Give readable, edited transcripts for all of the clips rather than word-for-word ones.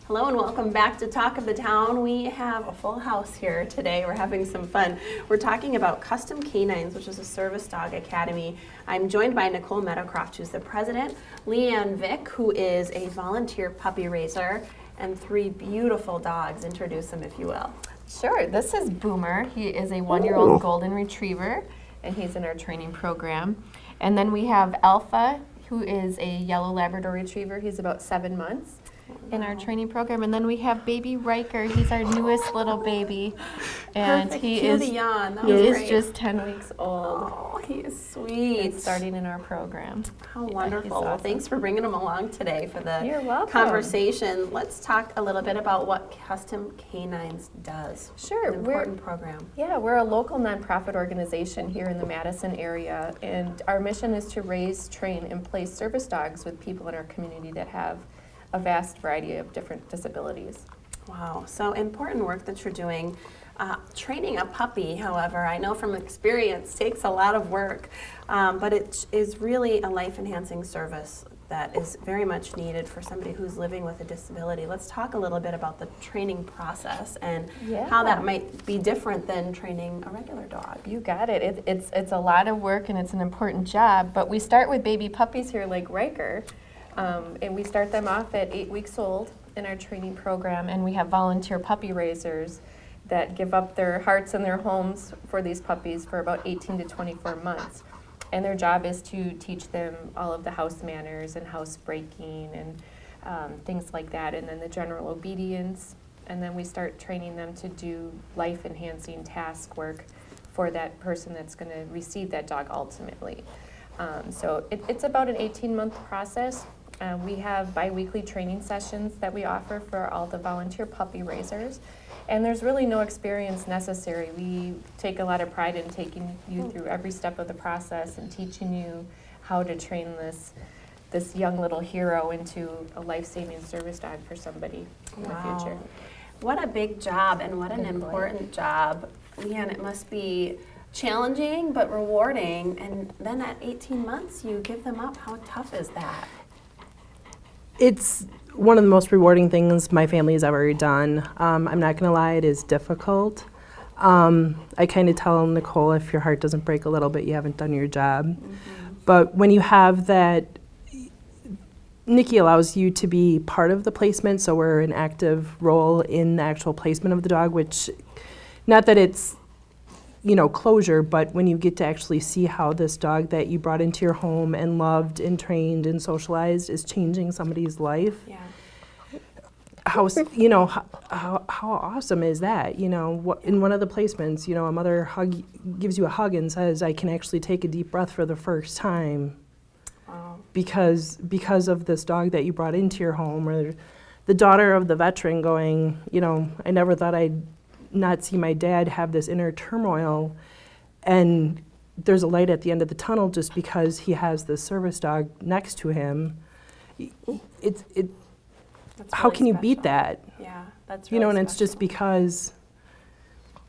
Hello and welcome back to Talk of the Town. We have a full house here today. We're having some fun. We're talking about Custom Canines, which is a service dog academy. I'm joined by Nicole Meadowcroft, who's the president, Leanne Vick, who is a volunteer puppy raiser, and three beautiful dogs. Introduce them, if you will. Sure. This is Boomer. He is a 1-year-old golden retriever, and he's in our training program. And then we have Alpha, who is a yellow Labrador retriever. He's about 7 months in our training program. And then we have baby Riker. He's our newest little baby. And Perfect. he Cue is the yawn. That he was is great. just 10 weeks old. Oh, he is sweet. And starting in our program. How Yeah, wonderful. he's Well, awesome. thanks for bringing him along today for the You're welcome. conversation. Let's talk a little bit about what Custom Canines does. Sure. An important program. Yeah, we're a local nonprofit organization here in the Madison area, and our mission is to raise, train, and place service dogs with people in our community that have a vast variety of different disabilities. Wow, so important work that you're doing. Training a puppy, however, I know from experience takes a lot of work, but it is really a life-enhancing service that is very much needed for somebody who's living with a disability. Let's talk a little bit about the training process and how that might be different than training a regular dog. You got it. It's a lot of work and it's an important job, but we start with baby puppies here like Riker, and we start them off at 8 weeks old in our training program, and we have volunteer puppy raisers that give up their hearts and their homes for these puppies for about 18 to 24 months. And their job is to teach them all of the house manners and house breaking and things like that, and then the general obedience. And then we start training them to do life-enhancing task work for that person that's going to receive that dog ultimately. So it's about an 18-month process. We have bi-weekly training sessions that we offer for all the volunteer puppy raisers. And there's really no experience necessary. We take a lot of pride in taking you through every step of the process and teaching you how to train this young little hero into a life-saving service dog for somebody in the future. What a big job and what an important job. Leanne, it must be challenging but rewarding. And then at 18 months, you give them up. How tough is that? It's one of the most rewarding things my family has ever done. I'm not going to lie, it is difficult. I kind of tell Nicole, if your heart doesn't break a little bit, you haven't done your job. Mm-hmm. But when you have that, Nikki allows you to be part of the placement, so we're an active role in the actual placement of the dog, which, not that it's closure, but when you get to actually see how this dog that you brought into your home and loved and trained and socialized is changing somebody's life. Yeah. How awesome is that? In one of the placements, a mother gives you a hug and says, I can actually take a deep breath for the first time. Wow. Because of this dog that you brought into your home, or the daughter of the veteran going, I never thought I'd not see my dad have this inner turmoil, and there's a light at the end of the tunnel just because he has this service dog next to him. How can you beat that? Yeah, that's really and it's just because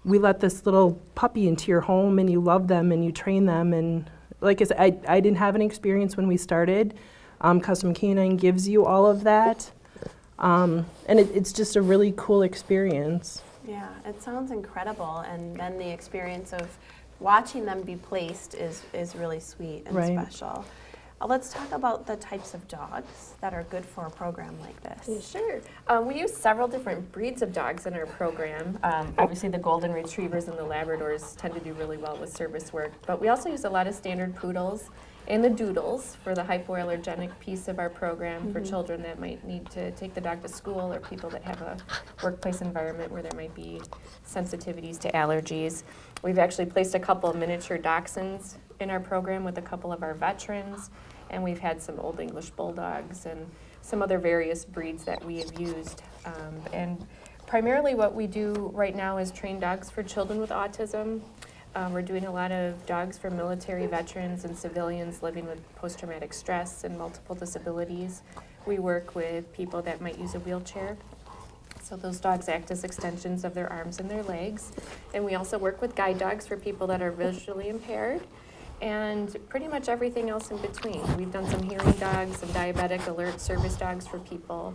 we let this little puppy into your home and you love them and you train them. And like I said, I didn't have any experience when we started. Custom Canine gives you all of that. And it's just a really cool experience. Yeah, it sounds incredible, and then the experience of watching them be placed is really sweet and special. Let's talk about the types of dogs that are good for a program like this. Sure. We use several different breeds of dogs in our program. Obviously the golden retrievers and the Labradors tend to do really well with service work, but we also use a lot of standard poodles and the doodles for the hypoallergenic piece of our program for children that might need to take the dog to school, or people that have a workplace environment where there might be sensitivities to allergies. We've actually placed a couple of miniature dachshunds in our program with a couple of our veterans, and we've had some Old English bulldogs and some other various breeds that we have used. And primarily what we do right now is train dogs for children with autism. We're doing a lot of dogs for military veterans and civilians living with post-traumatic stress and multiple disabilities. We work with people that might use a wheelchair. So those dogs act as extensions of their arms and their legs. And we also work with guide dogs for people that are visually impaired, and pretty much everything else in between. We've done some hearing dogs, some diabetic alert service dogs for people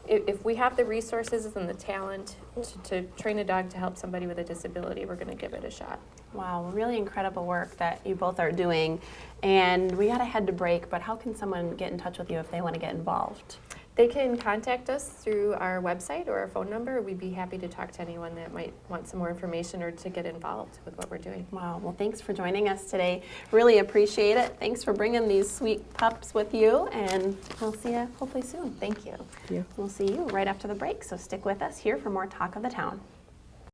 if we have the resources and the talent to train a dog to help somebody with a disability, we're going to give it a shot. Wow, really incredible work that you both are doing. And we got to head to break, but how can someone get in touch with you if they want to get involved? They can contact us through our website or our phone number. We'd be happy to talk to anyone that might want some more information or to get involved with what we're doing. Wow, well, thanks for joining us today. Really appreciate it. Thanks for bringing these sweet pups with you, and we'll see you hopefully soon. Thank you. Thank you. We'll see you right after the break, so stick with us here for more Talk of the Town.